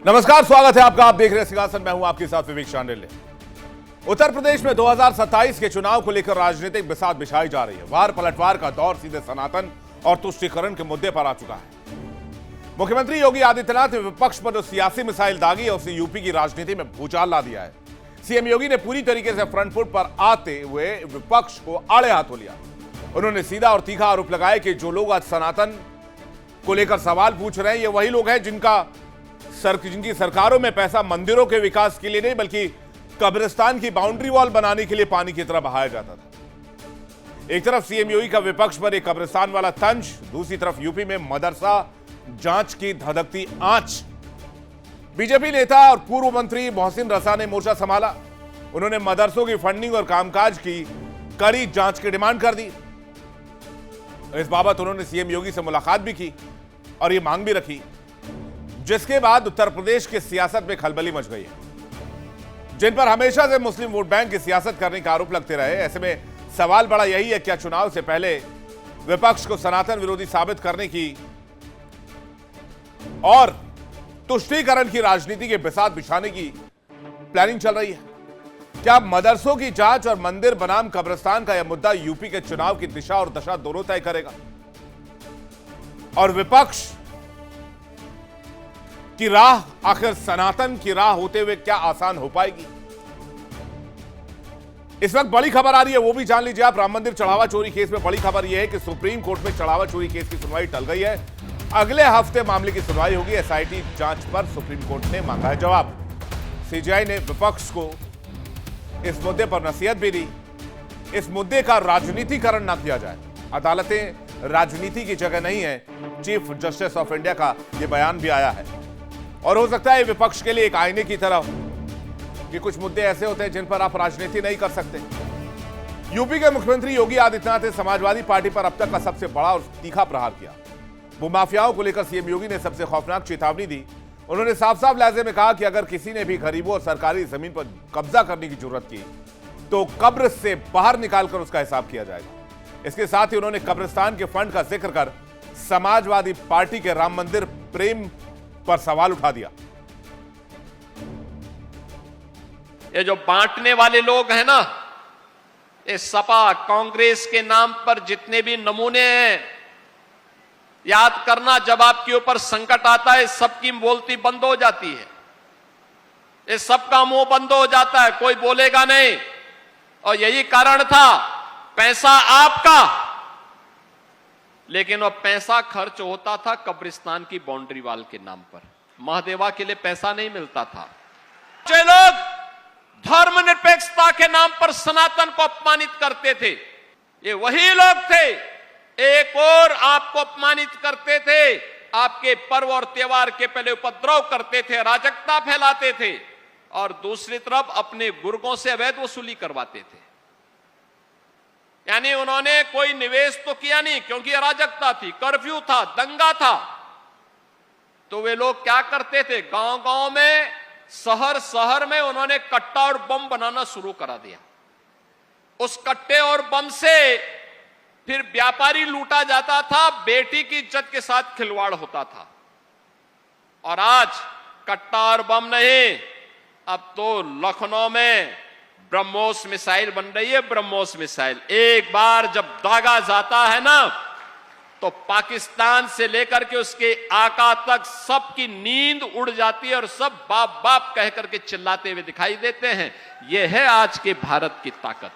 नमस्कार, स्वागत है आपका। आप देख रहे हैं सिंहासन। मैं हूं आपके साथ विवेक शांडिल्य। उत्तर प्रदेश में 2027 के चुनाव को लेकर राजनीतिक बिसात बिछाई जा रही है। वार पलटवार का दौर सीधे सनातन और तुष्टीकरण के मुद्दे पर आ चुका है। मुख्यमंत्री योगी आदित्यनाथ ने विपक्ष पर जो सियासी मिसाइल दागी है उसने यूपी की राजनीति में भूचाल ला दिया है। सीएम योगी ने पूरी तरीके से फ्रंट फुट पर आते हुए विपक्ष को आड़े हाथों लिया। उन्होंने सीधा और तीखा आरोप लगाया कि जो लोग आज सनातन को लेकर सवाल पूछ रहे हैं, ये वही लोग हैं जिनकी सरकारों में पैसा मंदिरों के विकास के लिए नहीं बल्कि कब्रिस्तान की बाउंड्री वॉल बनाने के लिए पानी की तरह बहाया जाता था। एक तरफ सीएम योगी का विपक्ष पर एक कब्रिस्तान वाला तंज, दूसरी तरफ यूपी में मदरसा जांच की धधकती आंच। बीजेपी नेता और पूर्व मंत्री मोहसिन रजा ने मोर्चा संभाला। उन्होंने मदरसों की फंडिंग और कामकाज की कड़ी जांच की डिमांड कर दी। इस बाबत उन्होंने सीएम योगी से मुलाकात भी की और यह मांग भी रखी, जिसके बाद उत्तर प्रदेश की सियासत में खलबली मच गई है। जिन पर हमेशा से मुस्लिम वोट बैंक की सियासत करने का आरोप लगते रहे, ऐसे में सवाल बड़ा यही है, क्या चुनाव से पहले विपक्ष को सनातन विरोधी साबित करने की और तुष्टीकरण की राजनीति के बिसात बिछाने की प्लानिंग चल रही है? क्या मदरसों की जांच और मंदिर बनाम कब्रिस्तान का यह मुद्दा यूपी के चुनाव की दिशा और दशा दोनों तय करेगा? और विपक्ष की राह आखिर सनातन की राह होते हुए क्या आसान हो पाएगी? इस वक्त बड़ी खबर आ रही है, वो भी जान लीजिए आप। राम मंदिर चढ़ावा चोरी केस में बड़ी खबर यह है कि सुप्रीम कोर्ट में चढ़ावा चोरी केस की सुनवाई टल गई है। अगले हफ्ते मामले की सुनवाई होगी। एसआईटी जांच पर सुप्रीम कोर्ट ने मांगा है जवाब। सीजीआई ने विपक्ष को इस मुद्दे पर नसीहत भी दी। इस मुद्दे का राजनीतिकरण ना किया जाए। अदालतें राजनीति की जगह नहीं है, चीफ जस्टिस ऑफ इंडिया का यह बयान भी आया है। और हो सकता है विपक्ष के लिए एक आईने की तरह कि कुछ मुद्दे ऐसे होते हैं जिन पर आप राजनीति नहीं कर सकते। यूपी के मुख्यमंत्री योगी आदित्यनाथ ने समाजवादी पार्टी पर अब तक का सबसे बड़ा और तीखा प्रहार किया। भूमाफियाओं को लेकर सीएम योगी ने सबसे खौफनाक चेतावनी दी। उन्होंने साफ साफ लहजे में कहा कि अगर किसी ने भी गरीबों और सरकारी जमीन पर कब्जा करने की जरूरत की तो कब्र से बाहर निकालकर उसका हिसाब किया जाएगा। इसके साथ ही उन्होंने कब्रिस्तान के फंड का जिक्र कर समाजवादी पार्टी के राम मंदिर प्रेम पर सवाल उठा दिया। ये जो बांटने वाले लोग हैं ना, ये सपा कांग्रेस के नाम पर जितने भी नमूने हैं, याद करना जब आपके ऊपर संकट आता है सबकी बोलती बंद हो जाती है, ये सबका मुंह बंद हो जाता है, कोई बोलेगा नहीं। और यही कारण था, पैसा आपका, लेकिन वह पैसा खर्च होता था कब्रिस्तान की बाउंड्री वॉल के नाम पर। महादेवा के लिए पैसा नहीं मिलता था। जो लोग धर्मनिरपेक्षता के नाम पर सनातन को अपमानित करते थे, ये वही लोग थे। एक और आपको अपमानित करते थे, आपके पर्व और त्योहार के पहले उपद्रव करते थे, अराजकता फैलाते थे, और दूसरी तरफ अपने बुर्गों से अवैध वसूली करवाते थे। यानी उन्होंने कोई निवेश तो किया नहीं, क्योंकि अराजकता थी, कर्फ्यू था, दंगा था। तो वे लोग क्या करते थे, गांव गांव में, शहर शहर में उन्होंने कट्टा और बम बनाना शुरू करा दिया। उस कट्टे और बम से फिर व्यापारी लूटा जाता था, बेटी की इज्जत के साथ खिलवाड़ होता था। और आज कट्टा और बम नहीं, अब तो लखनऊ में ब्रह्मोस मिसाइल बन रही है। ब्रह्मोस मिसाइल एक बार जब दागा जाता है ना, तो पाकिस्तान से लेकर के उसके आका तक सबकी नींद उड़ जाती है और सब बाप बाप कह करके चिल्लाते हुए दिखाई देते हैं। यह है आज के भारत की ताकत।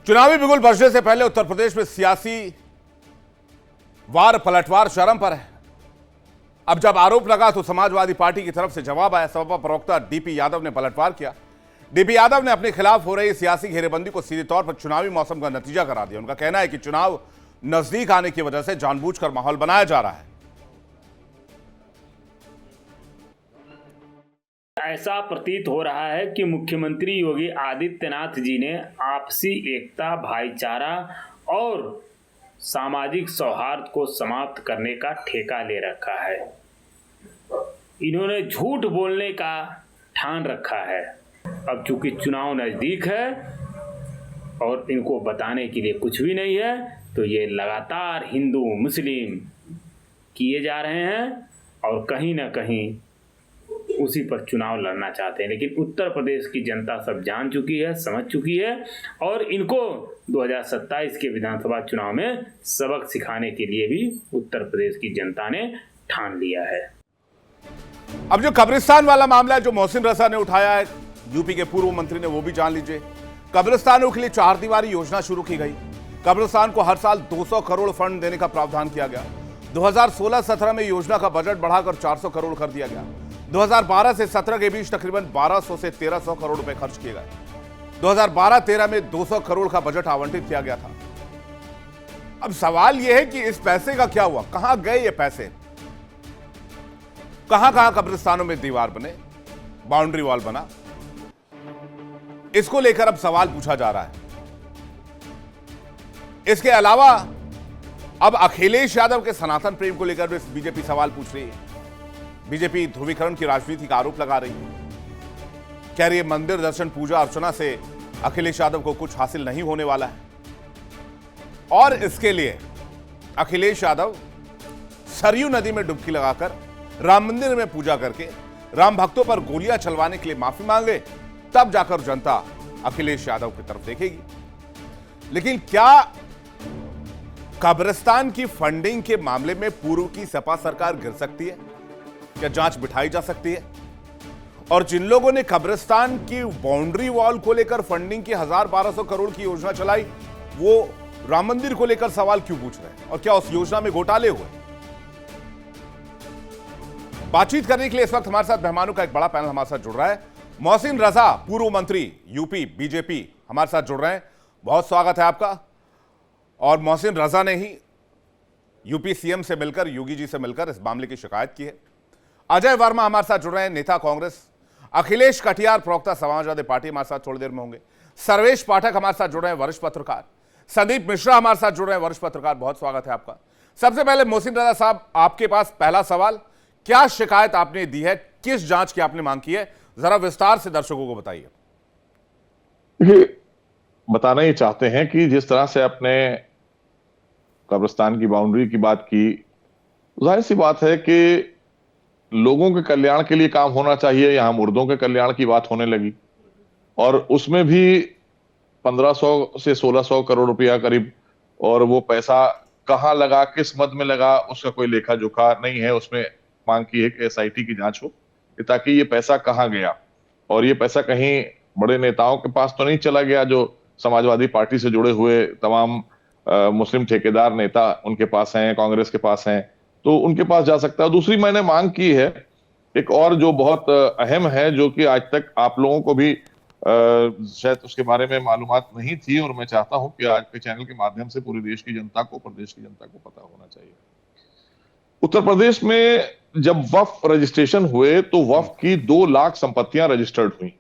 चुनावी बिगुल बजने से पहले उत्तर प्रदेश में सियासी वार पलटवार चरम पर है। अब जब आरोप लगा तो समाजवादी पार्टी की तरफ से जवाब आया। सपा प्रवक्ता डीपी यादव ने पलटवार किया। डीपी यादव ने अपने खिलाफ हो रही सियासी घेरेबंदी को सीधे तौर पर चुनावी मौसम का नतीजा करार दिया। उनका कहना है कि चुनाव नजदीक आने की वजह से जानबूझकर माहौल बनाया जा रहा है। ऐसा प्रतीत हो रहा है कि मुख्यमंत्री योगी आदित्यनाथ जी ने आपसी एकता, भाईचारा और सामाजिक सौहार्द को समाप्त करने का ठेका ले रखा है। इन्होंने झूठ बोलने का ठान रखा है। अब चूंकि चुनाव नज़दीक है और इनको बताने के लिए कुछ भी नहीं है, तो ये लगातार हिंदू मुस्लिम किए जा रहे हैं और कहीं ना कहीं उसी पर चुनाव लड़ना चाहते हैं। लेकिन उत्तर प्रदेश की जनता सब जान चुकी है, समझ चुकी है और इनको 2027 के विधानसभा चुनाव में सबक सिखाने के लिए भी उत्तर प्रदेश की जनता ने ठान लिया है। अब जो कब्रिस्तान वाला मामला है जो मोहसिन रजा ने उठाया है, यूपी के पूर्व मंत्री ने, वो भी जान लीजिए। कब्रिस्तानों के लिए 4 दीवारी योजना शुरू की गई। कब्रिस्तान को हर साल 200 करोड़ फंड देने का प्रावधान किया गया। 2016-17 में योजना का बजट बढ़ाकर 400 करोड़ कर दिया गया। 2012 से 17 के बीच तकरीबन 1200 से 1300 करोड़ रुपए खर्च किए गए। 2012-13 में 200 करोड़ का बजट आवंटित किया गया था। अब सवाल यह है कि इस पैसे का क्या हुआ, कहां गए ये पैसे, कहां कहां कब्रिस्तानों में दीवार बने, बाउंड्री वॉल बना, इसको लेकर अब सवाल पूछा जा रहा है। इसके अलावा अब अखिलेश यादव के सनातन प्रेम को लेकर भी बीजेपी सवाल पूछ रही है। बीजेपी ध्रुवीकरण की राजनीति का आरोप लगा रही है, कह रही है मंदिर दर्शन पूजा अर्चना से अखिलेश यादव को कुछ हासिल नहीं होने वाला है और इसके लिए अखिलेश यादव सरयू नदी में डुबकी लगाकर राम मंदिर में पूजा करके राम भक्तों पर गोलियां चलवाने के लिए माफी मांगे, तब जाकर जनता अखिलेश यादव की तरफ देखेगी। लेकिन क्या कब्रिस्तान की फंडिंग के मामले में पूर्व की सपा सरकार गिर सकती है? क्या जांच बिठाई जा सकती है? और जिन लोगों ने कब्रिस्तान की बाउंड्री वॉल को लेकर फंडिंग की 1000-1200 करोड़ की योजना चलाई, वो राम मंदिर को लेकर सवाल क्यों पूछ रहे हैं? और क्या उस योजना में घोटाले हुए? बातचीत करने के लिए इस वक्त हमारे साथ मेहमानों का एक बड़ा पैनल हमारे साथ जुड़ रहा है। मोहसिन रजा, पूर्व मंत्री यूपी बीजेपी, हमारे साथ जुड़ रहे हैं। बहुत स्वागत है आपका। और मोहसिन रजा ने ही यूपी सीएम से मिलकर, योगी जी से मिलकर इस मामले की शिकायत की है। अजय वर्मा हमारे साथ जुड़ रहे हैं, नेता कांग्रेस। अखिलेश कटियार, प्रवक्ता समाजवादी पार्टी, हमारे साथ थोड़ी देर में होंगे। सर्वेश पाठक हमारे साथ जुड़ रहे हैं, वरिष्ठ पत्रकार। संदीप मिश्रा हमारे साथ जुड़ रहे हैं, वरिष्ठ पत्रकार। बहुत स्वागत है आपका। सबसे पहले मोहसिन रजा साहब, आपके पास पहला सवाल, क्या शिकायत आपने दी है, किस जांच की आपने मांग की है, जरा विस्तार से दर्शकों को बताइए। बताना ही चाहते हैं कि जिस तरह से आपने कब्रिस्तान की बाउंड्री की बात की, जाहिर सी बात है कि लोगों के कल्याण के लिए काम होना चाहिए। यहां मुर्दों के कल्याण की बात होने लगी और उसमें भी 1500 से 1600 करोड़ रुपया करीब, और वो पैसा कहां लगा, किस मद में लगा, उसका कोई लेखा जोखा नहीं है। उसमें मांग की है कि एसआईटी की जांच हो ताकि ये पैसा कहां गया, और ये पैसा कहीं बड़े नेताओं के पास तो नहीं चला गया जो समाजवादी पार्टी से जुड़े हुए तमाम मुस्लिम ठेकेदार नेता उनके पास हैं, कांग्रेस के पास हैं, तो उनके पास जा सकता है। दूसरी मैंने मांग की है एक और जो बहुत अहम है, जो कि आज तक आप लोगों को भी शायद उसके बारे में मालूमात नहीं थी, और मैं चाहता हूं कि आज के चैनल के माध्यम से पूरे देश की जनता को, प्रदेश की जनता को पता होना चाहिए। उत्तर प्रदेश में जब वक्फ रजिस्ट्रेशन हुए तो वक्फ की 2 लाख संपत्तियां रजिस्टर्ड हुई।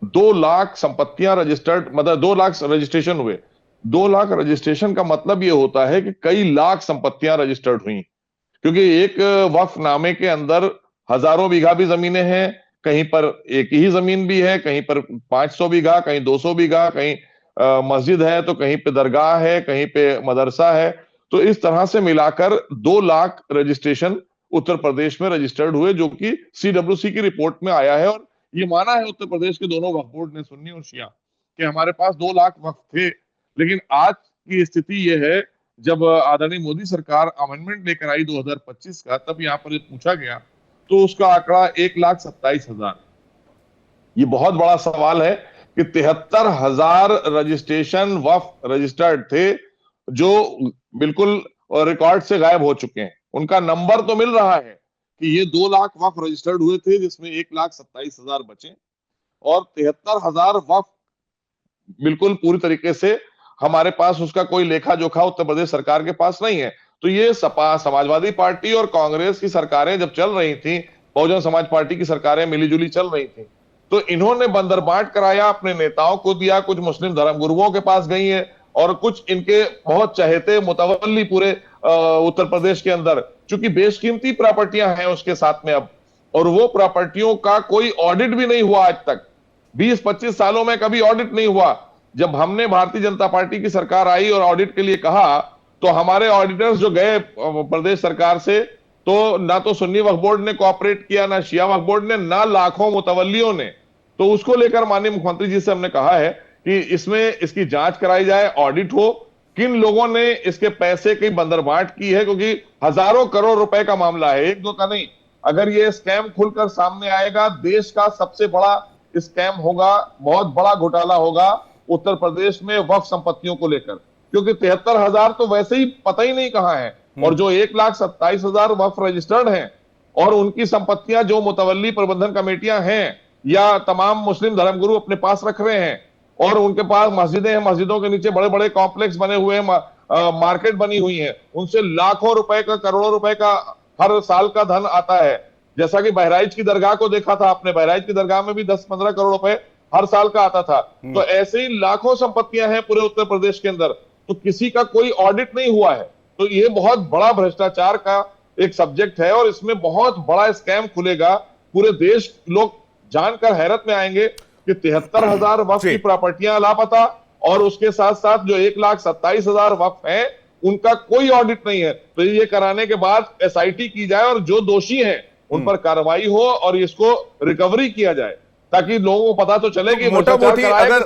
2 लाख संपत्तियां रजिस्टर्ड, मतलब 2 लाख रजिस्ट्रेशन हुए। 2 लाख रजिस्ट्रेशन का मतलब यह होता है कि कई लाख संपत्तियां रजिस्टर्ड हुई, क्योंकि एक वक्फ नामे के अंदर हजारों बीघा भी जमीनें हैं, कहीं पर एक ही जमीन भी है, कहीं पर 500 बीघा, कहीं 200 बीघा, कहीं मस्जिद है, तो कहीं पे दरगाह है, कहीं पे मदरसा है। तो इस तरह से मिलाकर 2 लाख रजिस्ट्रेशन उत्तर प्रदेश में रजिस्टर्ड हुए, जो कि सीडब्ल्यूसी की रिपोर्ट में आया है। और ये माना है उत्तर प्रदेश के दोनों वक्फ बोर्ड ने, सुन्नी और शिया, कि हमारे पास 2 लाख वक्फ थे। लेकिन आज की स्थिति यह है, जब आदरणीय मोदी सरकार अमेंडमेंट लेकर आई 2025 का, तब यहाँ पर पूछा गया तो उसका आंकड़ा 1,27,000। ये बहुत बड़ा सवाल है कि 73,000 रजिस्ट्रेशन वक्फ रजिस्टर्ड थे जो बिल्कुल रिकॉर्ड से गायब हो चुके हैं। उनका नंबर तो मिल रहा है कि ये 2 लाख वक्फ रजिस्टर्ड हुए थे, जिसमें 1,27,000 बचे, और 73,000 वक्फ बिल्कुल पूरी तरीके से हमारे पास उसका कोई लेखा जोखा उत्तर प्रदेश सरकार के पास नहीं है। तो ये सपा, समाजवादी पार्टी और कांग्रेस की सरकारें जब चल रही थी, बहुजन समाज पार्टी की सरकारें मिलीजुली चल रही थी, तो इन्होंने बंदरबाट कराया, अपने नेताओं को दिया, कुछ मुस्लिम धर्मगुरुओं के पास गई है, और कुछ इनके बहुत चहेते मुतवल्ली पूरे उत्तर प्रदेश के अंदर, चूंकि बेशकीमती प्रॉपर्टियां हैं उसके साथ में अब, और वो प्रॉपर्टियों का कोई ऑडिट भी नहीं हुआ आज तक। 20-25 सालों में कभी ऑडिट नहीं हुआ। जब हमने भारतीय जनता पार्टी की सरकार आई और ऑडिट के लिए कहा, तो हमारे ऑडिटर्स जो गए प्रदेश सरकार से, तो ना तो सुन्नी वक्फ बोर्ड ने कोऑपरेट किया, ना शिया वक्फ बोर्ड ने, ना लाखों मुतवल्लियों ने। तो उसको लेकर माननीय मुख्यमंत्री जी से हमने कहा है कि इसमें इसकी जांच कराई जाए, ऑडिट हो, किन लोगों ने इसके पैसे की बंदरबांट की है, क्योंकि हजारों करोड़ रुपए का मामला है, एक दो का नहीं। अगर ये स्कैम खुलकर सामने आएगा, देश का सबसे बड़ा स्कैम होगा, बहुत बड़ा घोटाला होगा उत्तर प्रदेश में वक्फ संपत्तियों को लेकर, क्योंकि 73,000 तो वैसे ही पता ही नहीं कहां है, और जो 1,27,000 वक्फ रजिस्टर्ड हैं और उनकी संपत्तियां जो मुतवल्ली प्रबंधन कमेटियां हैं या तमाम मुस्लिम धर्मगुरु अपने पास रख रहे हैं, और उनके पास मस्जिदें हैं, मस्जिदों के नीचे बड़े बड़े कॉम्प्लेक्स बने हुए हैं, मार्केट बनी हुई है, उनसे लाखों रुपए का, करोड़ों रुपए का हर साल का धन आता है। जैसा कि बहराइच की दरगाह को देखा था आपने, बहराइच की दरगाह में भी 10-15 करोड़ रुपए हर साल का आता था। तो ऐसे ही लाखों संपत्तियां हैं पूरे उत्तर प्रदेश के अंदर, तो किसी का कोई ऑडिट नहीं हुआ है। तो ये बहुत बड़ा भ्रष्टाचार का एक सब्जेक्ट है, और इसमें बहुत बड़ा स्कैम खुलेगा। पूरे देश लोग जानकर हैरत में आएंगे कि 73,000 वक्फ की प्रॉपर्टियां लापता, और उसके साथ साथ जो 1,27,000 वक्फ हैं उनका कोई ऑडिट नहीं है। तो ये कराने के बाद एसआईटी की जाए और जो दोषी हैं उन पर कार्रवाई हो और इसको रिकवरी किया जाए, ताकि लोगों को पता तो चले कि मोटा मोटी अगर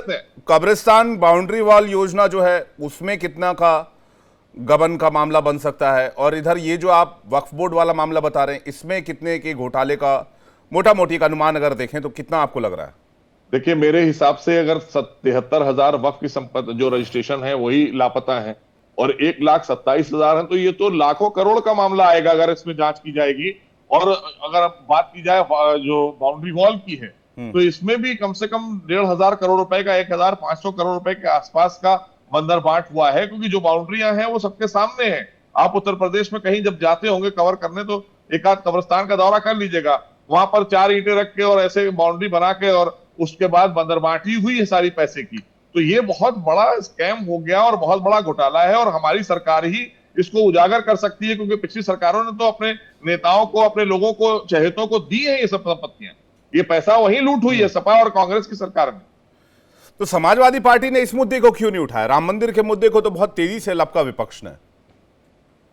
कब्रिस्तान बाउंड्री वॉल योजना जो है उसमें कितना का गबन का मामला बन सकता है, और इधर ये जो आप वक्फ बोर्ड वाला मामला बता रहे हैं इसमें कितने के घोटाले का मोटा मोटी का अनुमान अगर देखें तो कितना आपको लग रहा है? देखिए, मेरे हिसाब से अगर 73,000 वक्फ की संपत्ति जो रजिस्ट्रेशन है वही लापता है और 1,27,000 है, तो ये तो लाखों करोड़ का मामला आएगा अगर इसमें जांच की जाएगी। और अगर बात की जाए जो बाउंड्री वॉल की है, तो इसमें भी कम से कम 1,500 करोड़ रुपए का, 1,500 करोड़ रुपए के आसपास का बंदरबांट हुआ है, क्योंकि जो बाउंड्रियां हैं वो सबके सामने हैं। आप उत्तर प्रदेश में कहीं जब जाते होंगे कवर करने, तो एक आध कब्रिस्तान का दौरा कर लीजिएगा, वहां पर 4 ईंटें रख के और ऐसे बाउंड्री बना के और उसके बाद बंदरबांटी हुई है सारी पैसे की। तो ये बहुत बड़ा स्कैम हो गया और बहुत बड़ा घोटाला है, और हमारी सरकार ही इसको उजागर कर सकती है, क्योंकि पिछली सरकारों ने तो अपने नेताओं को, अपने लोगों को, चहेतों को दी है ये सब संपत्तियां। ये पैसा वहीं लूट हुई है सपा और कांग्रेस की सरकार में। तो समाजवादी पार्टी ने इस मुद्दे को क्यों नहीं उठाया? राम मंदिर के मुद्दे को तो बहुत तेजी से लपका विपक्ष ने।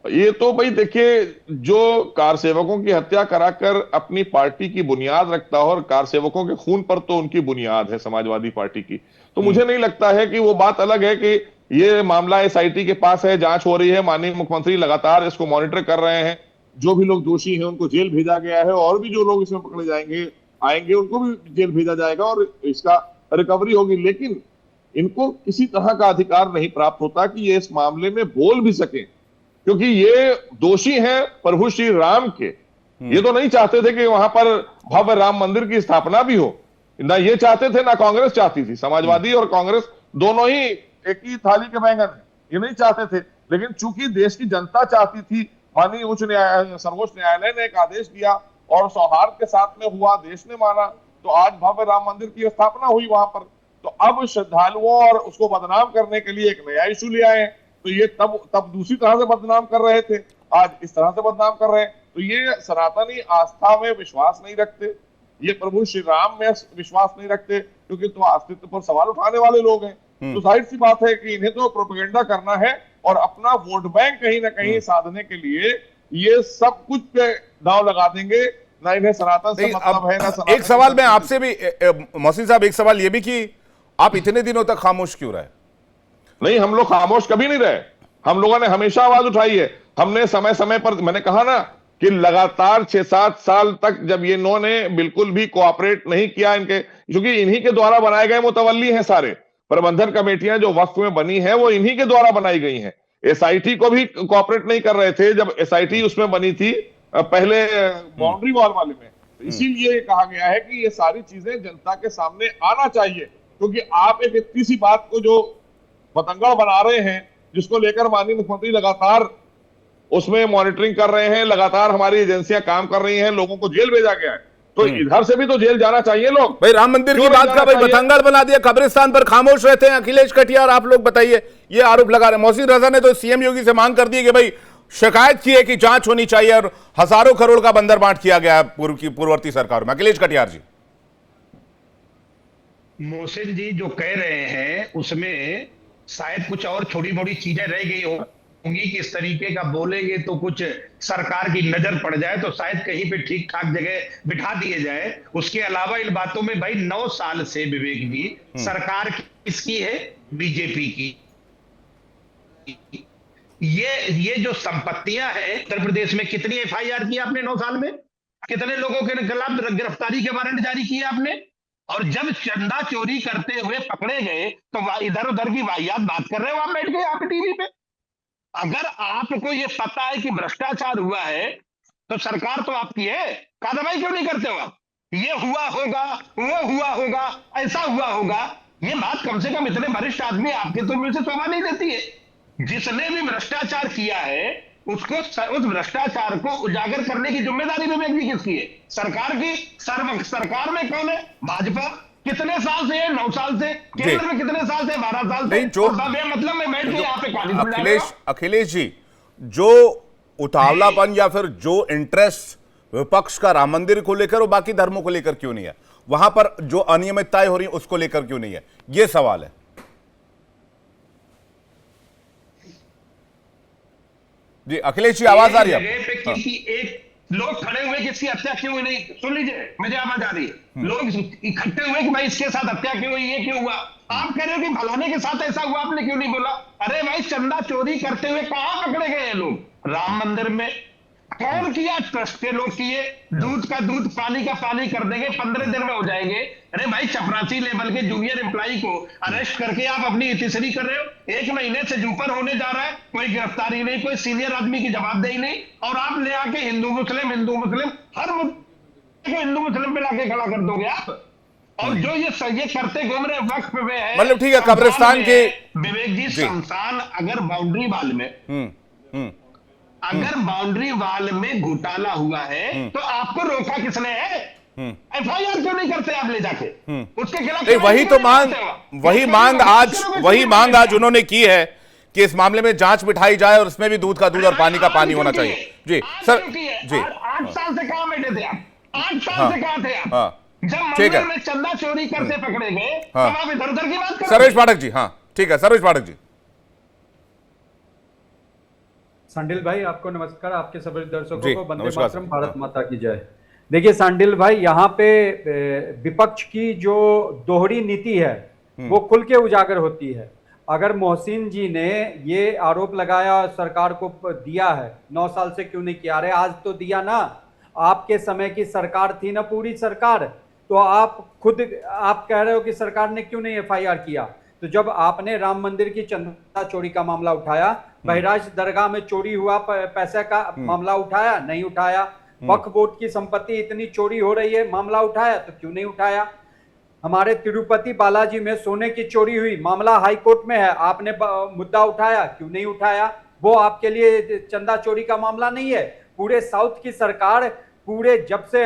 ये तो भाई देखिए, जो कार सेवकों की हत्या कराकर अपनी पार्टी की बुनियाद रखता हो, और कार सेवकों के खून पर तो उनकी बुनियाद है समाजवादी पार्टी की, तो मुझे नहीं लगता है कि वो बात अलग है कि ये मामला एसआईटी के पास है, जांच हो रही है, माननीय मुख्यमंत्री लगातार इसको मॉनिटर कर रहे हैं, जो भी लोग दोषी हैं उनको जेल भेजा गया है, और भी जो लोग इसमें पकड़े आएंगे उनको भी जेल भेजा जाएगा और इसका रिकवरी होगी। लेकिन इनको किसी तरह का अधिकार नहीं प्राप्त होता कि ये इस मामले में बोल भी सके, क्योंकि ये दोषी हैं प्रभु श्री राम के। ये तो नहीं चाहते थे कि वहां पर भव्य राम मंदिर की स्थापना भी हो, ना ये चाहते थे, ना कांग्रेस चाहती थी। समाजवादी और कांग्रेस दोनों ही एक ही थाली के बैंगन हैं, ये नहीं चाहते थे। लेकिन चूंकि देश की जनता चाहती थी, माननीय उच्च न्यायालय, सर्वोच्च न्यायालय ने एक आदेश दिया और सौहार्द के साथ में हुआ, देश ने माना, तो आज भव्य राम मंदिर की स्थापना हुई वहां पर। तो अब श्रद्धालुओं और उसको बदनाम करने के लिए एक नया इशू ले आए, तो ये तब दूसरी तरह से बदनाम कर रहे थे, आज इस तरह से बदनाम कर रहे हैं। तो ये सनातनी आस्था में विश्वास नहीं रखते, ये प्रभु श्री राम में विश्वास नहीं रखते, क्योंकि तो अस्तित्व पर सवाल उठाने वाले लोग हैं। तो जाहिर सी बात है कि इन्हें तो प्रोपेगेंडा करना है और अपना वोट बैंक कहीं ना कहीं साधने के लिए ये सब कुछ पे दांव लगा देंगे। ना इन्हें सनातन से मतलब है, ना एक सवाल मैं आपसे भी मोहसिन साहब, एक सवाल ये भी कि आप इतने दिनों तक खामोश क्यों रहे? नहीं, हम लोग खामोश कभी नहीं रहे, हम लोगों ने हमेशा आवाज उठाई है। हमने समय समय पर, मैंने कहा ना कि लगातार 6-7 साल तक जब ये इन्होंने बिल्कुल भी कोऑपरेट नहीं किया, इनके, क्योंकि इन्हीं के द्वारा बनाए गए मुतवल्ली हैं सारे प्रबंधन कमेटियां जो वक्फ में बनी है, वो इन्हीं के द्वारा बनाई गई हैं। एसआईटी को भी कोऑपरेट नहीं कर रहे थे जब एसआईटी उसमें बनी थी पहले बाउंड्री वॉल वाले में। तो इसीलिए कहा गया है कि ये सारी चीजें जनता के सामने आना चाहिए, क्योंकि आप एक इतनी सी बात को जो बतंगड़ बना रहे हैं, जिसको लेकर माननीय मुख्यमंत्री लगातार उसमें मॉनिटरिंग कर रहे हैं, लगातार हमारी एजेंसियां काम कर रही हैं, लोगों को जेल भेजा गया है, तो इधर से भी तो जेल जाना चाहिए लोग। भाई राम मंदिर की बात का भाई बतंगड़ बना दिया, कब्रिस्तान पर खामोश रहते हैं अखिलेश कटियार, आप लोग बताइए, ये आरोप लगा रहे हैं। मोहसिन रजा ने तो सीएम योगी से मांग कर दी कि भाई शिकायत की है कि जांच होनी चाहिए और हजारों करोड़ का बंदरबांट किया गया पूर्ववर्ती सरकार में। अखिलेश कटियार जी, मोहसिन जी जो कह रहे हैं उसमें शायद कुछ और छोटी मोटी चीजें रह गई हो, होंगी कि इस तरीके का बोलेंगे तो कुछ सरकार की नजर पड़ जाए, तो शायद कहीं पे ठीक ठाक जगह बिठा दिए जाए। उसके अलावा इन बातों में भाई 9 साल से विवेक जी सरकार किसकी है? बीजेपी की। ये जो संपत्तियां हैं, उत्तर प्रदेश में कितनी एफआईआर की आपने 9 साल में? कितने लोगों के खिलाफ गिरफ्तारी के वारंट जारी किए आपने? और जब चंदा चोरी करते हुए पकड़े गए तो इधर उधर की वाहियात बात कर रहे हो आप बैठ के यहाँ पे टीवी पे। अगर आपको ये पता है कि भ्रष्टाचार हुआ है तो सरकार तो आपकी है, कार्रवाई क्यों नहीं करते हो आप? ये हुआ होगा, वो हुआ होगा, ऐसा हुआ होगा, ये बात कम से कम इतने वरिष्ठ आदमी आपके तो मुंह से शोभा नहीं देती है। जिसने भी भ्रष्टाचार किया है उसको उस भ्रष्टाचार को उजागर करने की जिम्मेदारी विवेक जी किसकी है? सरकार की। सरकार में कौन है? भाजपा। कितने साल से है? 9 साल से। केंद्र में कितने साल से? 12 साल से। नहीं, जो मतलब मैं बैठ के यहाँ पे काली अखिलेश जी, जो उतावलापन या फिर जो इंटरेस्ट विपक्ष का राम मंदिर को लेकर और बाकी धर्मों को लेकर क्यों नहीं है, वहां पर जो अनियमितताएं हो रही हैं उसको लेकर क्यों नहीं है, ये सवाल है। जी अखिलेश जी, आवाज आ रही है? एक लोग खड़े हुए कि इसकी हत्या क्यों हुई नहीं, सुन लीजिए, मुझे आवाज आ रही है। लोग इकट्ठे हुए कि भाई इसके साथ हत्या क्यों हुई, ये क्यों हुआ? आप कह रहे हो कि फलाने के साथ ऐसा हुआ, आपने क्यों नहीं बोला? अरे भाई, चंदा चोरी करते हुए कहां पकड़े गए हैं लोग? राम मंदिर में। कौन किया? ट्रस्ट के लोग किए। दूध का दूध, पानी का पानी कर देंगे, 15 दिन में हो जाएंगे। अरे भाई, चपरासी लेवल के जूनियर एम्प्लॉय को अरेस्ट करके आप अपनी इतिश्री कर रहे हो। 1 महीने से ऊपर होने जा रहा है, कोई गिरफ्तारी नहीं, कोई सीनियर आदमी की जवाबदेही नहीं, और आप ले आके हिंदू मुस्लिम हर मुद्दे को हिंदू मुस्लिम पे लाके खड़ा कर दोगे आप। और जो ये करते घूम रहे वक्त पे है, मतलब ठीक है, कब्रिस्तान के विवेक जी, शमशान अगर बाउंड्री वाल में अगर बाउंड्री वाल में घोटाला हुआ है तो आपको रोका किसने है? एफआईआर क्यों नहीं करते आप ले जाके उसके खिलाफ? वही मांग आज उन्होंने की है कि इस मामले में जांच बिठाई जाए और इसमें भी दूध का दूध और पानी का पानी होना चाहिए। जी सर, जी 8 साल से कहां बैठे थे आप? 8 साल से कहां थे आप? जब मंदिर में चंदा चोरी करते पकड़े गए तब आप इधर उधर की बात कर। सर्वेश पाठक जी, हाँ ठीक है, सर्वेश पाठक जी। सांडिल भाई, आपको नमस्कार, आपके सभी दर्शकों को वंदे मातरम, भारत माता की जय। देखिए सांडिल भाई, यहाँ पे विपक्ष की जो दोहरी नीति है वो खुल के उजागर होती है। अगर मोहसिन जी ने ये आरोप लगाया, सरकार को दिया है, 9 साल से क्यों नहीं किया? अरे आज तो दिया ना, आपके समय की सरकार थी ना पूरी सरकार, तो आप खुद आप कह रहे हो कि सरकार ने क्यों नहीं एफआईआर किया? तो जब आपने राम मंदिर की चंदा चोरी का मामला उठाया, बहराइच दरगाह में चोरी हुआ पैसे का मामला उठाया? नहीं उठाया। वक्फ बोर्ड की संपत्ति इतनी चोरी हो रही है, मामला उठाया? तो क्यों नहीं उठाया? हमारे तिरुपति बालाजी में सोने की चोरी हुई, मामला हाई कोर्ट में है, आपने मुद्दा उठाया? क्यों नहीं उठाया? वो आपके लिए चंदा चोरी का मामला नहीं है। पूरे साउथ की सरकार, पूरे जब से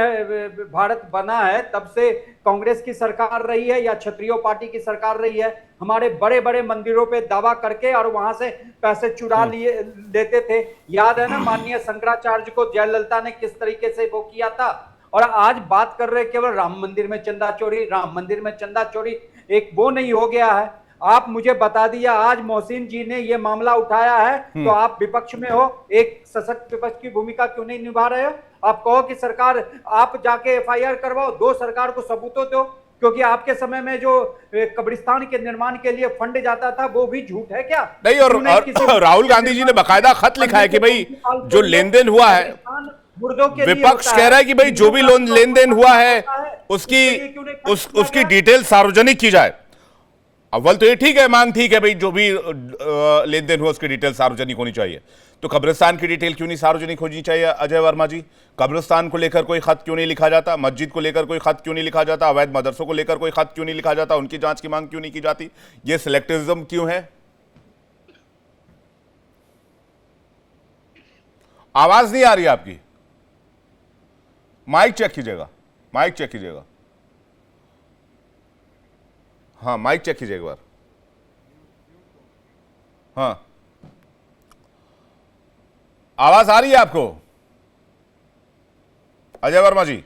भारत बना है तब से कांग्रेस की सरकार रही है या क्षत्रियो पार्टी की सरकार रही है, हमारे बड़े बड़े मंदिरों पे दावा करके और वहां से पैसे चुरा लेते थे। याद है ना माननीय शंकराचार्य को जयललिता ने किस तरीके से वो किया था? और आज बात कर रहे केवल राम मंदिर में चंदा चोरी, राम मंदिर में चंदा चोरी, एक वो नहीं हो गया है। आप मुझे बता दिया, आज मोहसिन जी ने ये मामला उठाया है तो आप विपक्ष में हो, एक सशक्त विपक्ष की भूमिका क्यों नहीं निभा रहे हो? आप कहो कि सरकार, आप जाके एफआईआर करवाओ, दो सरकार को सबूतों दो, क्योंकि आपके समय में जो कब्रिस्तान के निर्माण के लिए फंड जाता था वो भी झूठ है क्या? नहीं, और राहुल गांधी जी ने बकायदा खत लिखा है कि भाई जो लेन देन हुआ है, विपक्ष कह रहा है कि भाई जो भी लेन देन हुआ है उसकी डिटेल सार्वजनिक की जाए। अव्वल तो ये ठीक है, मांग ठीक है भाई, जो भी लेन देन हुआ उसकी डिटेल सार्वजनिक होनी चाहिए, तो कब्रिस्तान की डिटेल क्यों नहीं सार्वजनिक होनी चाहिए? अजय वर्मा जी, कब्रिस्तान को लेकर कोई खत क्यों नहीं लिखा जाता? मस्जिद को लेकर कोई खत क्यों नहीं लिखा जाता? अवैध मदरसों को लेकर कोई खत क्यों नहीं लिखा जाता? उनकी जांच की मांग क्यों नहीं की जाती? ये सिलेक्टिविज्म क्यों है? आवाज नहीं आ रही आपकी, माइक चेक कीजिएगा, माइक चेक कीजिएगा। हाँ माइक चेक कीजिए एक बार। हाँ आवाज आ रही है आपको अजय वर्मा जी?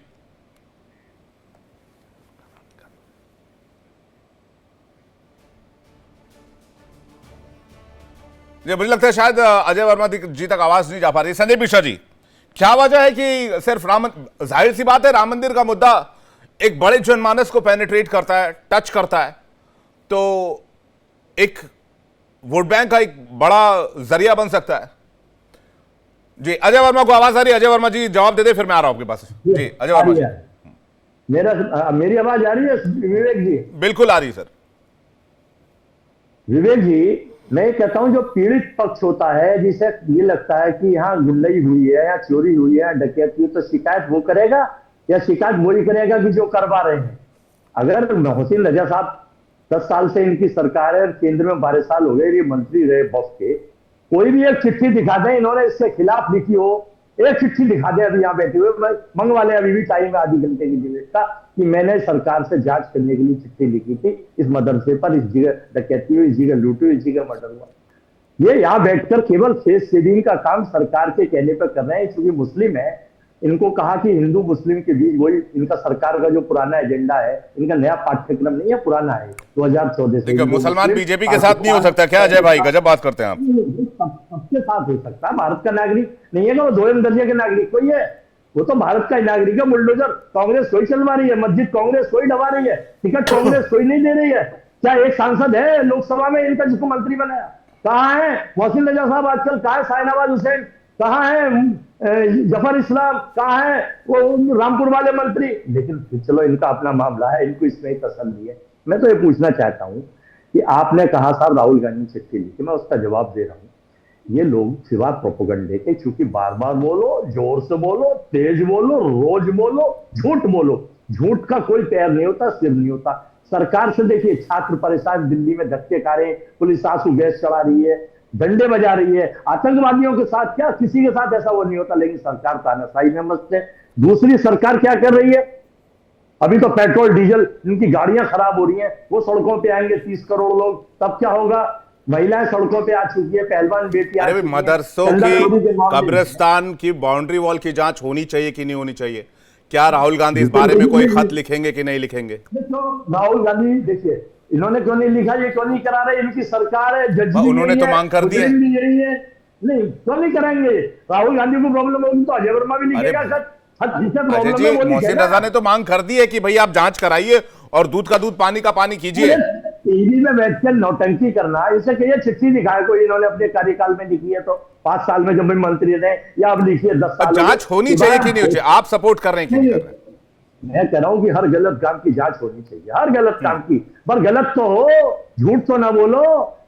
मुझे लगता है शायद अजय वर्मा जी तक आवाज नहीं जा पा रही। संदीप मिश्रा जी, क्या वजह है कि सिर्फ जाहिर सी बात है राम मंदिर का मुद्दा एक बड़े जनमानस को पेनिट्रेट करता है, टच करता है, तो एक वोट बैंक का एक बड़ा जरिया बन सकता है। जी अजय वर्मा को आवाज आ रही है? अजय वर्मा जी जवाब दे दे, फिर मैं आ रहा हूं आपके पास। जी अजय वर्मा जी, मेरी आवाज आ रही है विवेक जी? बिल्कुल आ रही है सर। विवेक जी, मैं कहता हूं जो पीड़ित पक्ष होता है, जिसे ये लगता है कि यहाँ गुंडई हुई है या चोरी हुई है, डकैती हुई, तो शिकायत वो करेगा या शिकायत वही करेगा कि जो करवा रहे हैं। अगर मोहसिन रजा साहब 10 साल से इनकी सरकार है, केंद्र में 12 साल हो गए, ये मंत्री रहे बॉस के, कोई भी एक चिट्ठी दिखा दें इन्होंने इसके खिलाफ लिखी हो, एक चिट्ठी दिखा दे, अभी यहाँ बैठे हुए मंगवा ले, अभी भी टाइम है आधी घंटे की विवेकता, कि मैंने सरकार से जांच करने के लिए चिट्ठी लिखी थी, इस मदरसे पर इस जगह डकैती हुई, इस जगह लूट हुई, इस जगह मर्डर हुआ। ये यहाँ बैठकर केवल फेस सेविंग का काम सरकार के कहने पर कर रहे हैं, क्योंकि मुस्लिम है। इनको कहा कि हिंदू मुस्लिम के बीच वही इनका सरकार का जो पुराना एजेंडा है, इनका नया पाठ्यक्रम नहीं है, पुराना है 2014 से। मुसलमान बीजेपी के साथ नहीं हो सकता क्या अजय भाई? गजब बात करते हैं आप। सबके साथ हो सकता है, भारत का नागरिक नहीं है ना वो, 2 दर्जे के नागरिक कोई है, वो तो भारत का नागरिक है। बुलडोजर कांग्रेस कोई चलवा रही है, मस्जिद कांग्रेस कोई दबा रही है, टिकट कांग्रेस कोई नहीं दे रही है। क्या एक सांसद है लोकसभा में इनका जिसको मंत्री बनाया? कहाँ है मोहसिन रजा साहब आजकल? कहाँ है शाहनवाज हुसैन? कहाँ है जफर इस्लाम? कहाँ है वो रामपुर वाले मंत्री? लेकिन चलो इनका अपना मामला है, इनको इसमें ही तसल्ली है। मैं तो ये पूछना चाहता हूं कि आपने कहा साहब राहुल गांधी ने चिट्ठी लिखी, मैं उसका जवाब दे रहा हूं। ये लोग सिवा प्रोपेगेंडे के, क्योंकि बार बार बोलो, जोर से बोलो, तेज बोलो, रोज बोलो, झूठ बोलो, झूठ का कोई पैर नहीं होता, सिर नहीं होता। सरकार से देखिए, छात्र परेशान, दिल्ली में धक्के खा रहे हैं, पुलिस आंसू गैस चढ़ा रही है, डंडे बजा रही है। आतंकवादियों के साथ क्या, किसी के साथ ऐसा वो नहीं होता, लेकिन सरकार तानाशाही में मस्त है। दूसरी सरकार क्या कर रही है? अभी तो पेट्रोल डीजल इनकी गाड़ियां खराब हो रही हैं, वो सड़कों पे आएंगे 30 करोड़ लोग, तब क्या होगा? महिलाएं सड़कों पे आ चुकी है, पहलवान बेटी आ चुकी है। मदरसों की, कब्रिस्तान की बाउंड्री वॉल की जांच होनी चाहिए कि नहीं होनी चाहिए? क्या राहुल गांधी इस बारे में कोई खत लिखेंगे कि नहीं लिखेंगे? राहुल गांधी देखिए, इन्होंने क्यों नहीं लिखा, ये क्यों नहीं करा रहे? इनकी सरकार है, जज उन्होंने तो मांग कर दी है। नहीं, क्यों नहीं कराएंगे? राहुल गांधी को प्रॉब्लम होगी तो अजय वर्मा भी लिखेगा। अजय जी, मोहसिन रजा ने तो मांग कर दी है कि भाई आप जांच कराइए और दूध का दूध, पानी का पानी कीजिए। टीवी में बैठकर नौटंकी करना, इसे कहिए चिट्ठी दिखाए कोई, इन्होंने अपने कार्यकाल में लिखी है तो 5 साल में जब भी मंत्री रहे, या अब लिखिए 10 साल। जांच होनी चाहिए कि नहीं? आप सपोर्ट कर रहे हैं कि नहीं कर रहे हैं? मैं कह रहा हूं कि हर गलत काम की जांच होनी चाहिए, हर गलत काम की। पर गलत तो हो, झूठ तो ना बोलो,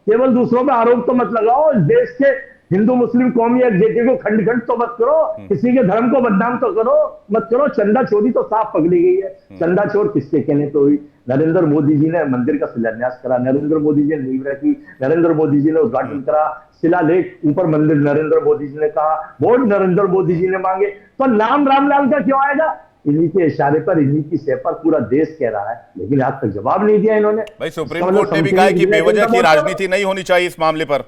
केवल दूसरों पे आरोप तो मत लगाओ। देश के हिंदू मुस्लिम कौमी एकजुटता को खंड खंड तो मत करो, किसी के धर्म को बदनाम तो करो मत करो। चंदा चोरी तो साफ पकड़ी गई है। चंदा चोर किसके कहने तो हुई? नरेंद्र मोदी जी ने मंदिर का शिलान्यास करा, नरेंद्र मोदी जी ने नींव रखी, नरेंद्र मोदी जी ने उद्घाटन करा, शिलालेख ऊपर मंदिर नरेंद्र मोदी जी ने कहा, वोट नरेंद्र मोदी जी ने मांगे, तो नाम रामलाल का क्यों आएगा? इन्हीं के इशारे पर, इन्हीं की सह पर पूरा देश कह रहा है, लेकिन आज तक जवाब नहीं दिया इन्होंने। भाई सुप्रीम कोर्ट ने भी कहा कि बेवजह की राजनीति नहीं होनी चाहिए इस मामले पर।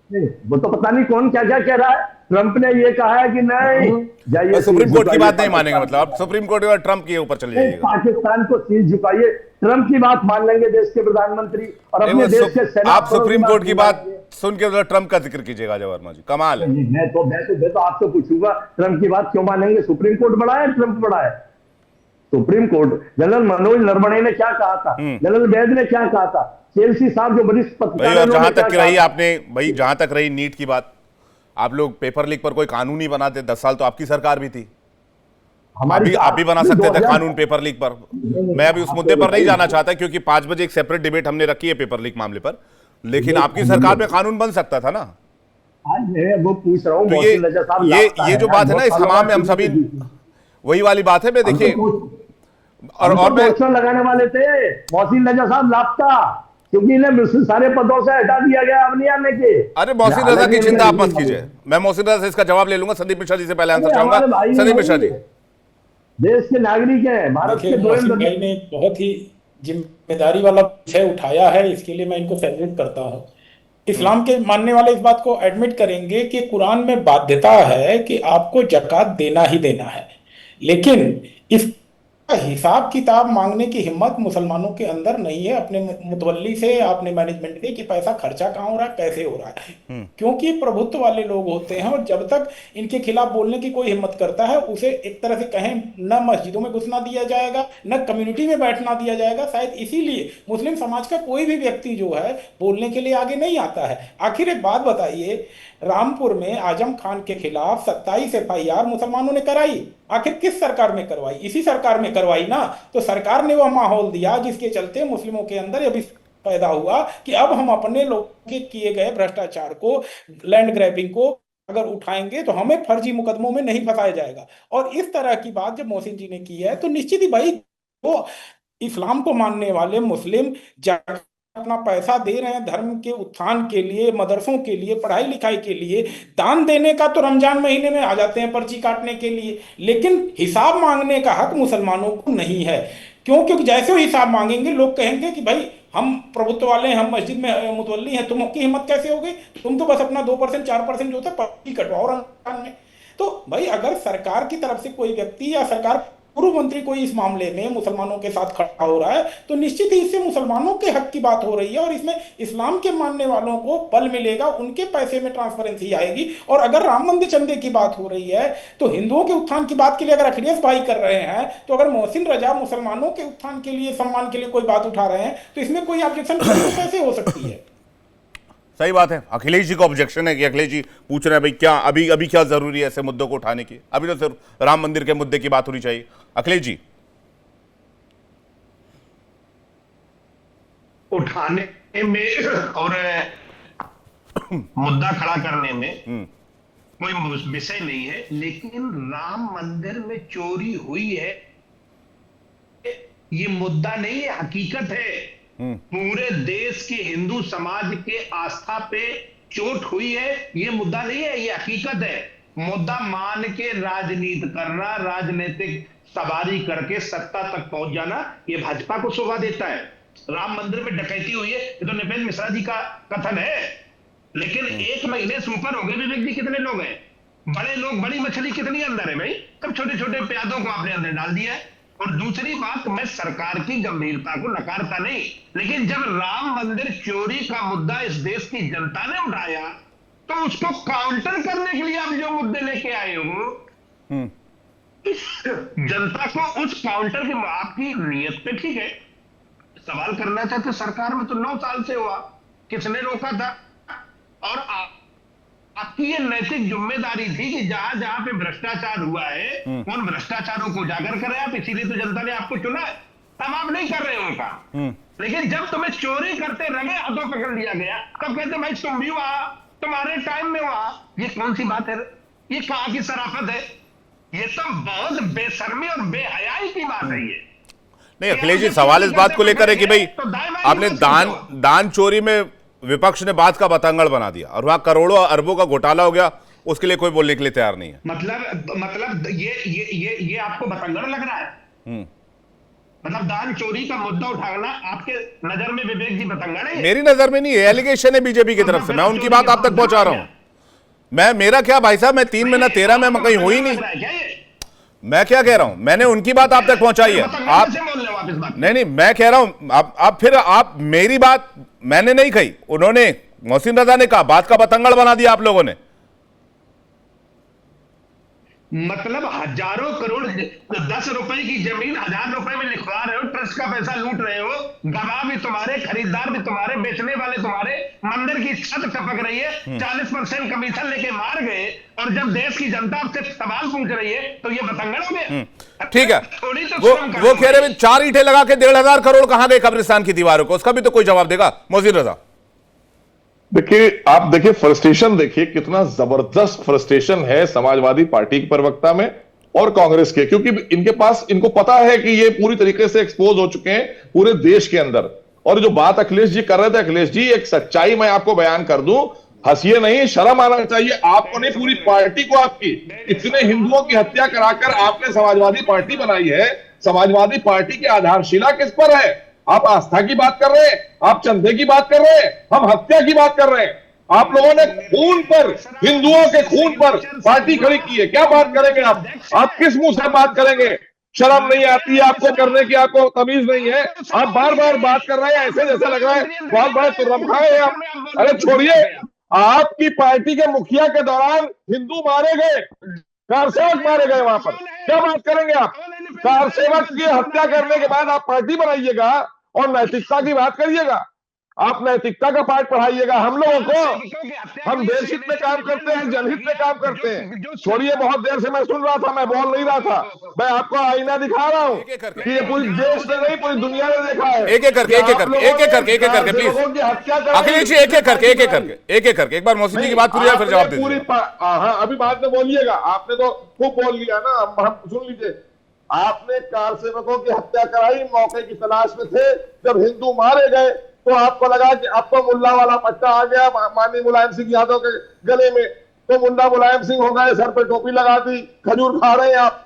नहीं, वो तो पता नहीं कौन क्या क्या कह रहा है। ट्रंप ने ये कहा है कि नहीं जाइए, सुप्रीम कोर्ट की बात नहीं मानेंगे, मतलब आप सुप्रीम कोर्ट और ट्रंप के ऊपर चले जाइएगा। पाकिस्तान को सीज झुकाइए, ट्रंप की बात मान लेंगे देश के प्रधानमंत्री, और अपने देश के सेना। आप सुप्रीम कोर्ट की बात सुन के ट्रंप का जिक्र कीजिएगा अजय वर्मा जी, कमाल है। मैं तो आपसे पूछूंगा, ट्रंप की बात क्यों मानेंगे? सुप्रीम कोर्ट बड़ा है, ट्रंप बड़ा है? Supreme court, general Manoj Naravane ने क्या कहा था, जनरल वैद ने क्या कहा था, चेल्सी साहब जो वरिष्ठ पत्रकार, और जहां तक रही आपने भाई, जहां तक रही नीट की बात, आप लोग पेपर लीक पर कोई कानून ही बनाते, 10 साल तो आपकी सरकार भी थी, आप भी बना सकते थे कानून पेपर लीक पर। मैं अभी उस मुद्दे पर नहीं जाना चाहता, क्योंकि 5 बजे एक सेपरेट डिबेट हमने रखी है पेपर लीक मामले पर, लेकिन आपकी सरकार में कानून बन सकता था ना। वो पूछ रहा हूँ, ये जो बात है ना, इस हमाम में हम सभी, वही वाली बात है। मैं देखिए, और पोस्टर लगाने वाले थे, मोहसिन रजा साहब लापता, क्योंकि इन्हें सारे पदों से हटा दिया गया, अब नहीं आने के। अरे मोहसिन रजा की चिंता आप मत कीजिए, मैं मोहसिन रजा से इसका जवाब ले लूंगा। संदीप मिश्रा जी से पहले आंसर चाहूंगा। संदीप मिश्रा जी, देश के नागरिक हैं, भारत के भाई ने बहुत ही जिम्मेदारी वाला विषय उठाया है, इसके लिए मैं इनको सैल्यूट करता हूँ। इस्लाम के मानने वाले इस बात को एडमिट करेंगे कि कुरान में बाध्यता है कि आपको ज़कात देना ही देना है, लेकिन इस हिसाब किताब मांगने की हिम्मत मुसलमानों के अंदर नहीं है अपने मुतवल्ली से, अपने मैनेजमेंट से, कि पैसा खर्चा कहाँ हो रहा है, कैसे हो रहा है। क्योंकि प्रभुत्व वाले लोग होते हैं और जब तक इनके खिलाफ बोलने की कोई हिम्मत करता है उसे एक तरह से कहें न मस्जिदों में घुसना दिया जाएगा, न कम्युनिटी में बैठना दिया जाएगा। शायद इसीलिए मुस्लिम समाज का कोई भी व्यक्ति जो है बोलने के लिए आगे नहीं आता है। आखिर एक बात बताइए, रामपुर में आजम खान के खिलाफ 27 FIR मुसलमानों ने कराई, आखिर किस सरकार में करवाई? इसी सरकार में करवाई ना। तो सरकार ने वह माहौल दिया जिसके चलते मुस्लिमों के अंदर यह भी पैदा हुआ कि अब हम अपने लोगों के किए गए भ्रष्टाचार को, लैंड ग्रैबिंग को अगर उठाएंगे तो हमें फर्जी मुकदमों में नहीं फंसाया जाएगा। और इस तरह की बात जब मोहसिन जी ने की है तो निश्चित ही भाई वो इस्लाम को मानने वाले मुस्लिम अपना पैसा दे रहे हैं धर्म के उत्थान के लिए, मदरसों के लिए, पढ़ाई लिखाई के लिए, दान देने का तो रमजान महीने में आ जाते हैं पर्ची काटने के लिए, लेकिन हिसाब मांगने का हक मुसलमानों को नहीं है। क्यों? क्योंकि जैसे वो हिसाब मांगेंगे लोग कहेंगे कि भाई हम प्रभुत्व वाले हैं, हम मस्जिद में मुतवल्ली हैं, तुमकी हिम्मत कैसे हो गई? तुम तो बस अपना 2% 4% जो होता है पर्ची कटवाओ रमजान में। तो भाई अगर सरकार की तरफ से कोई व्यक्ति या सरकार पूर्व मंत्री कोई इस मामले में मुसलमानों के साथ खड़ा हो रहा है तो निश्चित ही इससे मुसलमानों के हक की बात हो रही है और इसमें इस्लाम के मानने वालों को बल मिलेगा, उनके पैसे में ट्रांसपेरेंसी आएगी। और अगर राम मंदिर चंदे की बात हो रही है तो हिंदुओं के उत्थान की बात के लिए अगर अखिलेश भाई कर रहे हैं, तो अगर मोहसिन रजा मुसलमानों के उत्थान के लिए, सम्मान के लिए कोई बात उठा रहे हैं तो इसमें कोई ऑब्जेक्शन कैसे हो सकती है? सही बात है। अखिलेश जी को ऑब्जेक्शन है कि अखिलेश जी पूछ रहे हैं भाई क्या अभी क्या जरूरी है ऐसे मुद्दों को उठाने की? अभी तो सिर्फ राम मंदिर के मुद्दे की बात होनी चाहिए। अखिलेश जी, उठाने में और मुद्दा खड़ा करने में कोई विषय नहीं है, लेकिन राम मंदिर में चोरी हुई है ये मुद्दा नहीं है, हकीकत है। पूरे देश के हिंदू समाज के आस्था पे चोट हुई है, ये मुद्दा नहीं है, ये हकीकत है। मुद्दा मान के राजनीति करना, राजनीतिक सवारी करके सत्ता तक पहुंच जाना, ये भाजपा को शोभा देता है। राम मंदिर में डकैती हुई है ये तो नृपेंद्र मिश्रा जी का कथन है, लेकिन 1 महीने से ऊपर हो गए विवेक जी, कितने लोग हैं? बड़े लोग, बड़ी मछली कितनी अंदर है भाई? तब छोटे छोटे प्यादों को आपने अंदर डाल दिया है। और दूसरी बात, मैं सरकार की गंभीरता को नकारता नहीं, लेकिन जब राम मंदिर चोरी का मुद्दा इस देश की जनता ने उठाया तो उसको काउंटर करने के लिए आप जो मुद्दे लेके आए हो, इस जनता को उस काउंटर के, आपकी नीयत पे ठीक है, सवाल करना चाहते सरकार में तो 9 साल से हुआ, किसने रोका था? और आपकी ये नैतिक जिम्मेदारी थी कि जहां जहां पे भ्रष्टाचार हुआ है उन भ्रष्टाचारों को उजागर करें आप, इसीलिए तो जनता ने आपको चुना है। तब आप नहीं कर रहे हो उनका, लेकिन जब तुम्हें चोरी करते रहे हाथों पकड़ लिया गया तब कहते भाई तुम भी वहां, तुम्हारे टाइम में वहां। ये कौन सी बात है? ये कहां की शराफत है? ये तो बहुत बेशर्मी और बेहयाई की बात है। ये नहीं, अखिलेश जी सवाल इस बात को लेकर है कि भाई आपने दान चोरी में विपक्ष ने बात का बतंगड़ बना दिया और वहां करोड़ों अरबों का घोटाला हो गया, उसके लिए कोई बोलने के लिए तैयार नहीं है। मतलब ये आपको बतंगड़ लग रहा है? मतलब दान चोरी का मुद्दा उठाना आपके नजर में विवेक जी बतंगड़ है? मेरी नजर में नहीं है, एलिगेशन है बीजेपी की तरफ से, मैं उनकी बात आप तक पहुंचा रहा हूं। मेरा क्या भाई साहब, मैं 3 महीना 13 में कहीं हुई नहीं। मैं क्या कह रहा हूं, मैंने उनकी बात आप तक पहुंचाई है। आप नहीं, मैं कह रहा हूं आप मेरी बात मैंने नहीं कही, उन्होंने, मोहसिन रजा ने कहा, बात का बतंगड़ बना दिया आप लोगों ने। मतलब हजारों करोड़, 10 रुपए की जमीन 1000 रुपए में लिखवा रहे हो, ट्रस्ट का पैसा लूट रहे हो, गवाह भी तुम्हारे, खरीदार भी तुम्हारे, बेचने वाले तुम्हारे, मंदिर की छत टपक रही है, 40% कमीशन लेके मार गए, और जब देश की जनता आपसे सवाल पूछ रही है तो ये बतंगड़ हो गया। ठीक है, थोड़ी तो वो कह रहे 4 ईंटें लगा के 1500 करोड़ कहां गए कब्रिस्तान की दीवारों को, उसका भी तो कोई जवाब देगा मोहसिन रजा। देखिए, आप देखिए फ्रस्ट्रेशन, देखिए कितना जबरदस्त फ्रस्ट्रेशन है समाजवादी पार्टी के प्रवक्ता में और कांग्रेस के, क्योंकि इनके पास, इनको पता है कि ये पूरी तरीके से एक्सपोज हो चुके हैं पूरे देश के अंदर। और जो बात अखिलेश जी कर रहे थे, अखिलेश जी एक सच्चाई मैं आपको बयान कर दूं, हंसिए नहीं, शर्म आना चाहिए आपको नहीं, पूरी पार्टी को। आपकी इतने हिंदुओं की हत्या कराकर आपने समाजवादी पार्टी बनाई है। समाजवादी पार्टी की आधारशिला किस पर है? आप आस्था की बात कर रहे हैं, आप चंदे की बात कर रहे हैं, हम हत्या की बात कर रहे हैं। आप लोगों ने खून पर, हिंदुओं के खून पर पार्टी खड़ी की है। क्या बात करेंगे आप किस मुंह से बात करेंगे? शर्म नहीं आती है आपको करने की, आपको तमीज नहीं है। आप बार बार बात कर रहे हैं ऐसे जैसा लग रहा है बहुत बड़े तुर्रम खाए हैं आप। अरे छोड़िए, आपकी पार्टी के मुखिया के दौरान हिंदू मारे गए, कारसेवक मारे गए वहां पर, क्या बात करेंगे आप? कारसेवक की हत्या करने के बाद आप पार्टी बनाइएगा और नैतिकता की बात करिएगा। आप नैतिकता का पाठ पढ़ाइएगा हम लोगों को। हम देश हित में काम करते हैं, जनहित में काम करते हैं। छोड़िए, बहुत देर से मैं सुन रहा था, मैं बोल नहीं रहा था। मैं आपको आईना दिखा रहा हूँ कि ये पूरी देश ने नहीं, पूरी दुनिया ने देखा है। एक एक करके प्लीज अखिलेश जी, एक एक करके एक बार मौसी जी की बात पूरी, फिर जवाब दीजिए। हाँ, अभी बाद में बोलिएगा, आपने तो खूब बोल लिया ना, हम सुन लीजिए। आपने कार सेवकों की हत्या कराई, मौके की तलाश में थे। जब हिंदू मारे गए तो आपको लगा कि अब तो मुल्ला वाला पट्टा आ गया माननीय मुलायम सिंह यादव के गले में, तो मुल्ला मुलायम सिंह हो गए, सर पे टोपी लगा दी, खजूर खा रहे हैं आप,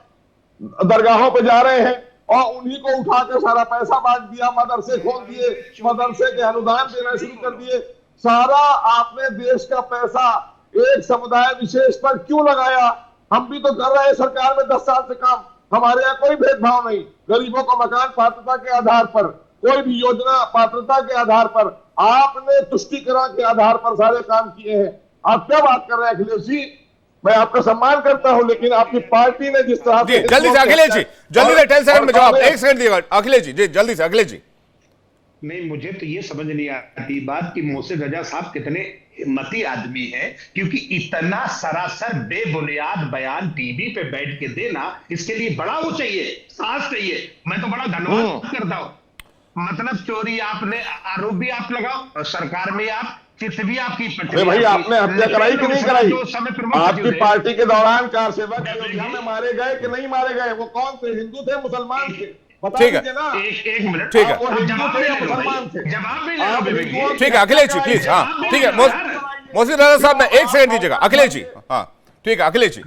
दरगाहों पे जा रहे हैं और उन्हीं को उठाकर सारा पैसा बांट दिया, मदरसे खोल दिए, मदरसे के अनुदान देना शुरू कर दिए। सारा आपने देश का पैसा एक समुदाय विशेष पर क्यों लगाया? हम भी तो कर रहे हैं सरकार में 10 साल से काम। हमारे यहाँ कोई भेदभाव नहीं, गरीबों को मकान पात्रता के आधार पर, कोई भी योजना पात्रता के आधार पर, आपने तुष्टिकरण के आधार पर सारे काम किए हैं। आप क्या बात कर रहे हैं अखिलेश जी? मैं आपका सम्मान करता हूं, लेकिन आपकी पार्टी ने जिस तरह से जल्दी से अखिलेश जी, जल्दी से 10 सेकंड में जवाब, 1 सेकंड दिएगा अखिलेश जी, जल्दी से अखिलेश जी। नहीं, मुझे तो ये समझ नहीं आती बात कि मोहसिन रजा साहब कितने हिम्मती आदमी है, क्योंकि इतना सरासर बेबुनियाद बयान टीवी पे बैठ के देना, इसके लिए बड़ा वो चाहिए, साहस चाहिए। मैं तो बड़ा धन्यवाद करता हूं। मतलब चोरी आपने, आरोप भी आप लगाओ और सरकार में आप चित भी आपकी पटरी। भाई आपने हत्या कराई कि नहीं कराई? आपकी पार्टी के दौरान कार सेवक अयोध्या में मारे गए कि नहीं मारे गए? वो कौन थे, हिंदू थे मुसलमान थे? ठीक है, एक मिनट, ठीक है, जवाब भी ठीक है अखिलेश जी प्लीज। हाँ ठीक है मोहसिन रजा साहब, मैं 1 सेकंड दीजिएगा अखिलेश जी। हाँ ठीक है अखिलेश जी।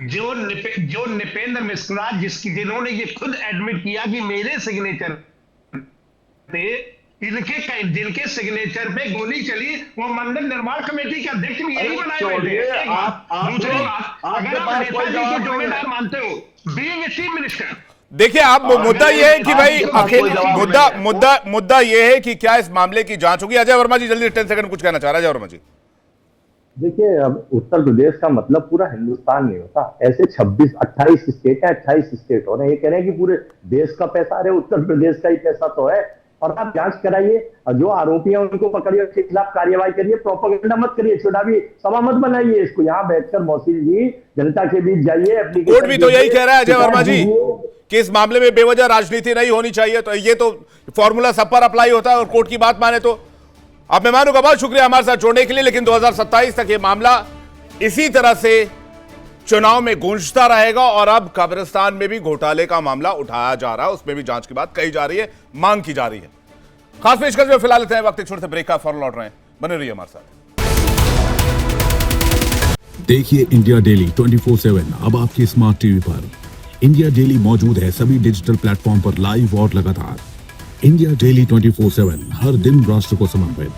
जो निपेंद्र मिश्रा जिन्होंने ये खुद एडमिट किया कि मेरे सिग्नेचर पे, जिनके सिग्नेचर पे गोली चली, वो मंदिर निर्माण कमेटी के अध्यक्ष भी यही बनाए हुए थे। दूसरी बात, अगर आप नेताजी को जिम्मेदार मानते हो, बीइंग ए चीफ मिनिस्टर, देखिए आप मुद्दा ये है कि भाई मुद्दा ये है कि क्या इस मामले की जांच होगी? अजय वर्मा जी जल्दी 10 सेकंड कुछ कहना चाह रहा है अजय वर्मा जी। देखिए, अब उत्तर प्रदेश का मतलब पूरा हिंदुस्तान नहीं होता। ऐसे 28 स्टेट है, 28 स्टेट हो रहे हैं। ये कह रहे हैं कि पूरे देश का पैसा, अरे उत्तर प्रदेश का ही पैसा तो है। और आप जांच कराइए और जो आरोपी हैं उनको पकड़िए, उसके खिलाफ कार्रवाई करिए, प्रोपेगेंडा मत करिए, चुनावी सभा मत बनाइए इसको। यहाँ बैठकर मौसी जी जनता के बीच जाइए। कोर्ट भी तो यही कह रहा है अजय वर्मा जी कि इस मामले में बेवजह राजनीति नहीं होनी चाहिए, तो ये तो फॉर्मूला सब पर अप्लाई होता है और कोर्ट की बात माने तो। अब मेहमानों का बहुत शुक्रिया हमारे साथ जोड़ने के लिए, लेकिन 2027 तक ये मामला इसी तरह से चुनाव में गूंजता रहेगा और अब कब्रिस्तान में भी घोटाले का मामला उठाया जा रहा है, उसमें भी जांच की बात कही जा रही है, मांग की जा रही है। खास पेशकश में फिलहाल लेते हैं वक्त, एक छोटे से ब्रेक का, फौरन लौट रहे हैं, बने रहिए हमारे साथ। देखिए इंडिया डेली 24/7 अब आपकी स्मार्ट टीवी पर। इंडिया डेली मौजूद है सभी डिजिटल प्लेटफॉर्म पर लाइव और लगातार। इंडिया डेली 24/7 हर दिन राष्ट्र को समर्पित।